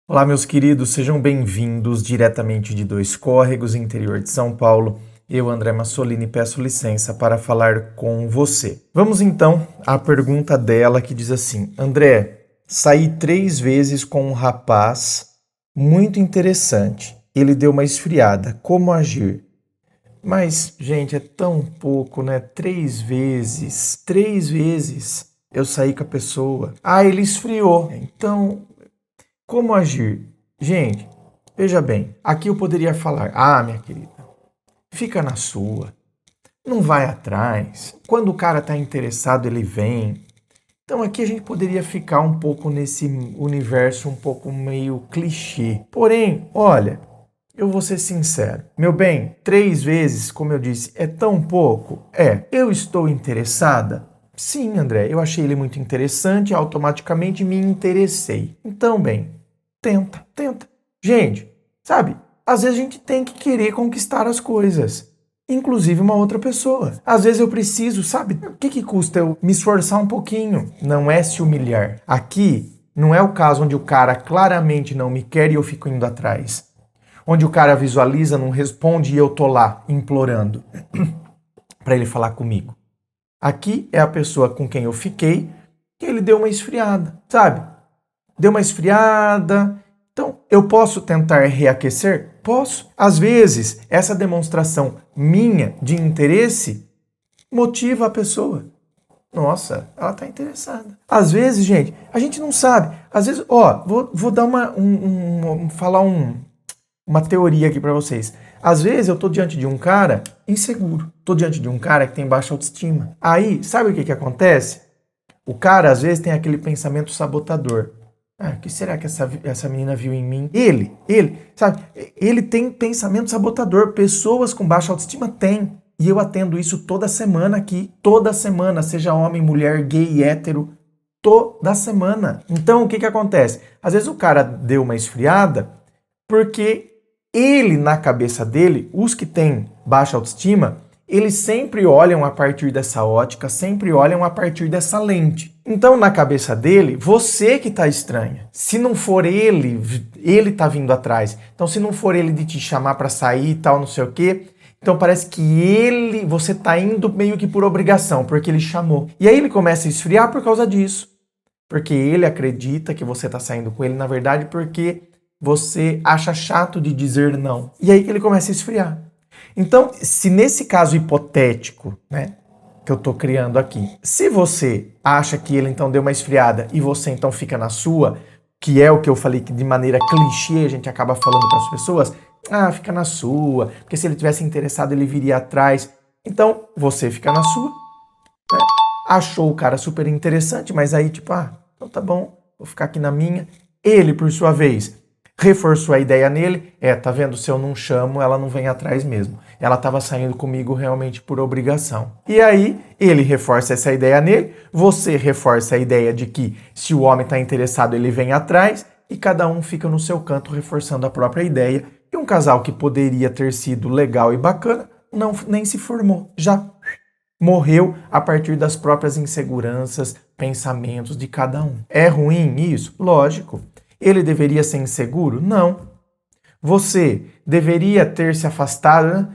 Olá, meus queridos, sejam bem-vindos diretamente de Dois Córregos, interior de São Paulo. Eu, André Massolini, peço licença para falar com você. Vamos então à pergunta dela que diz assim: André, saí 3 vezes com um rapaz muito interessante. Ele deu uma esfriada. Como agir? Mas, gente, é tão pouco, né? 3 vezes. 3 vezes eu saí com a pessoa. Ah, ele esfriou. Então, como agir? Gente, veja bem, aqui eu poderia falar: ah, minha querida, fica na sua, não vai atrás. Quando o cara está interessado, ele vem. Então aqui a gente poderia ficar um pouco nesse universo um pouco meio clichê. Porém, olha, eu vou ser sincero. Meu bem, 3 vezes, como eu disse, é tão pouco? É. Eu estou interessada? Sim, André, eu achei ele muito interessante e automaticamente me interessei. Então, bem, tenta. Gente, sabe, às vezes a gente tem que querer conquistar as coisas, inclusive uma outra pessoa. Às vezes eu preciso, sabe, o que custa eu me esforçar um pouquinho? Não é se humilhar. Aqui não é o caso onde o cara claramente não me quer e eu fico indo atrás. Onde o cara visualiza, não responde e eu tô lá implorando para ele falar comigo. Aqui é a pessoa com quem eu fiquei que ele deu uma esfriada, sabe? Deu uma esfriada. Então, eu posso tentar reaquecer? Posso. Às vezes, essa demonstração minha de interesse motiva a pessoa. Nossa, ela tá interessada. Às vezes, gente, a gente não sabe. Às vezes, vou dar uma teoria aqui pra vocês. Às vezes eu tô diante de um cara inseguro. Tô diante de um cara que tem baixa autoestima. Aí, sabe o que acontece? O cara, às vezes, tem aquele pensamento sabotador. Ah, o que será que essa menina viu em mim? Sabe? Ele tem pensamento sabotador. Pessoas com baixa autoestima têm. E eu atendo isso toda semana aqui. Toda semana, seja homem, mulher, gay, hétero. Toda semana. Então, o que acontece? Às vezes o cara deu uma esfriada porque ele, na cabeça dele, os que têm baixa autoestima, eles sempre olham a partir dessa ótica, sempre olham a partir dessa lente. Então, na cabeça dele, você que tá estranha. Se não for ele tá vindo atrás. Então, se não for ele de te chamar pra sair e tal, não sei o quê, então parece que você tá indo meio que por obrigação, porque ele chamou. E aí ele começa a esfriar por causa disso. Porque ele acredita que você tá saindo com ele, na verdade, porque você acha chato de dizer não. E aí que ele começa a esfriar. Então, se nesse caso hipotético, né, que eu tô criando aqui, se você acha que ele então deu uma esfriada e você então fica na sua, que é o que eu falei que de maneira clichê a gente acaba falando para as pessoas, fica na sua, porque se ele tivesse interessado ele viria atrás. Então, você fica na sua, né? Achou o cara super interessante, mas aí tipo, então tá bom, vou ficar aqui na minha. Ele, por sua vez, reforçou a ideia nele. Tá vendo? Se eu não chamo, ela não vem atrás mesmo. Ela estava saindo comigo realmente por obrigação. E aí, ele reforça essa ideia nele, você reforça a ideia de que se o homem está interessado, ele vem atrás, e cada um fica no seu canto reforçando a própria ideia. E um casal que poderia ter sido legal e bacana, nem se formou. Já morreu a partir das próprias inseguranças, pensamentos de cada um. É ruim isso? Lógico. Ele deveria ser inseguro? Não. Você deveria ter se afastado?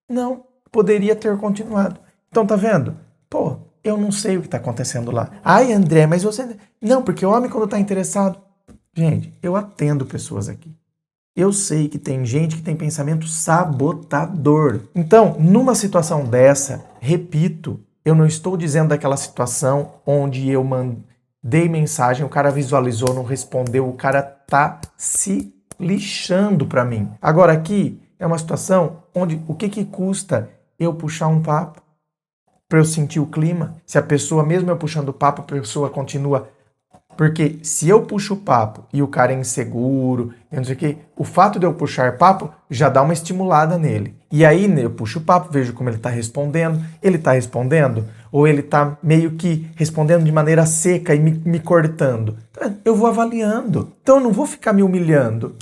Não. Poderia ter continuado. Então, tá vendo? Eu não sei o que tá acontecendo lá. Ai, André, mas você... Não, porque o homem quando tá interessado... Gente, eu atendo pessoas aqui. Eu sei que tem gente que tem pensamento sabotador. Então, numa situação dessa, repito, eu não estou dizendo daquela situação onde eu dei mensagem, o cara visualizou, não respondeu, o cara tá se lixando pra mim. Agora aqui é uma situação onde o que custa eu puxar um papo pra eu sentir o clima? Se a pessoa, mesmo eu puxando o papo, a pessoa continua... Porque se eu puxo o papo e o cara é inseguro, eu não sei o quê, o fato de eu puxar papo já dá uma estimulada nele. E aí eu puxo o papo, vejo como ele tá respondendo ou ele tá meio que respondendo de maneira seca e me cortando. Eu vou avaliando. Então eu não vou ficar me humilhando.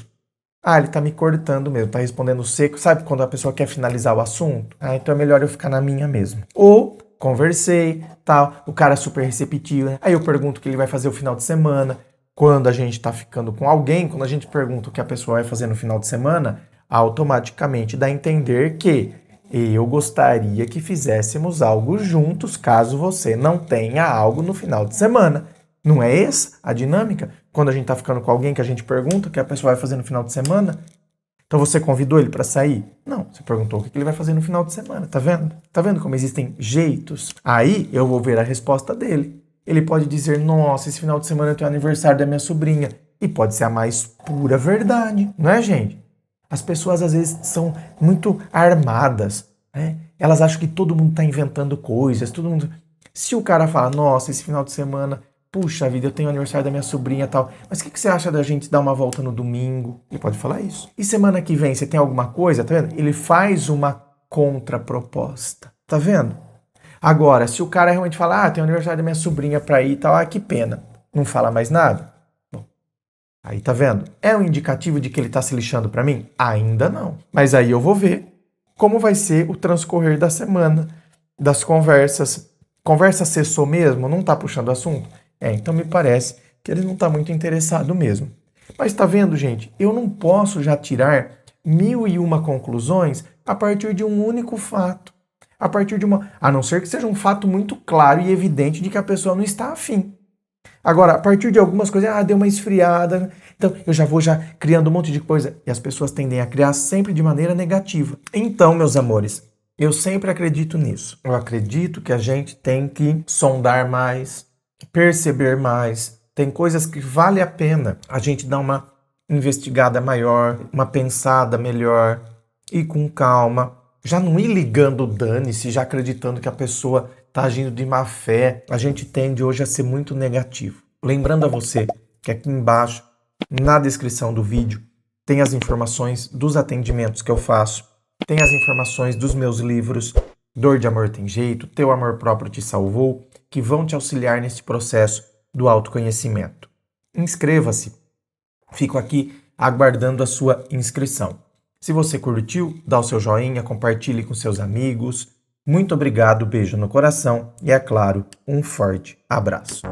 Ele tá me cortando mesmo, tá respondendo seco. Sabe quando a pessoa quer finalizar o assunto? Então é melhor eu ficar na minha mesmo. Ou conversei, tal, o cara é super receptivo, né? Aí eu pergunto o que ele vai fazer o final de semana. quando a gente está ficando com alguém, quando a gente pergunta o que a pessoa vai fazer no final de semana, automaticamente dá a entender que eu gostaria que fizéssemos algo juntos caso você não tenha algo no final de semana. Não é essa a dinâmica? Quando a gente está ficando com alguém que a gente pergunta o que a pessoa vai fazer no final de semana? Então você convidou ele para sair? Não, você perguntou o que ele vai fazer no final de semana, tá vendo? Tá vendo como existem jeitos? Aí eu vou ver a resposta dele. Ele pode dizer, nossa, esse final de semana eu tenho aniversário da minha sobrinha. E pode ser a mais pura verdade, não é, gente? As pessoas às vezes são muito armadas, né? Elas acham que todo mundo está inventando coisas, todo mundo... Se o cara fala, nossa, esse final de semana, puxa vida, eu tenho aniversário da minha sobrinha e tal, mas o que você acha da gente dar uma volta no domingo? Ele pode falar isso. E semana que vem você tem alguma coisa, tá vendo? Ele faz uma contraproposta, tá vendo? Agora, se o cara realmente fala, tem o aniversário da minha sobrinha pra ir e tal, que pena. Não fala mais nada? Bom, aí tá vendo? É um indicativo de que ele tá se lixando pra mim? Ainda não. Mas aí eu vou ver como vai ser o transcorrer da semana, das conversas. Conversa cessou mesmo? Não tá puxando assunto? Então me parece que ele não tá muito interessado mesmo. Mas tá vendo, gente? Eu não posso já tirar 1001 conclusões a partir de um único fato. A partir de a não ser que seja um fato muito claro e evidente de que a pessoa não está afim. Agora, a partir de algumas coisas, deu uma esfriada, então eu já vou criando um monte de coisa. E as pessoas tendem a criar sempre de maneira negativa. Então, meus amores, eu sempre acredito nisso. Eu acredito que a gente tem que sondar mais, perceber mais. Tem coisas que vale a pena a gente dar uma investigada maior, uma pensada melhor, ir com calma. Já não ir ligando dane-se, já acreditando que a pessoa está agindo de má fé. A gente tende hoje a ser muito negativo. Lembrando a você que aqui embaixo, na descrição do vídeo, tem as informações dos atendimentos que eu faço, tem as informações dos meus livros, Dor de Amor Tem Jeito, Teu Amor Próprio Te Salvou, que vão te auxiliar nesse processo do autoconhecimento. Inscreva-se. Fico aqui aguardando a sua inscrição. Se você curtiu, dá o seu joinha, compartilhe com seus amigos. Muito obrigado, beijo no coração e, é claro, um forte abraço.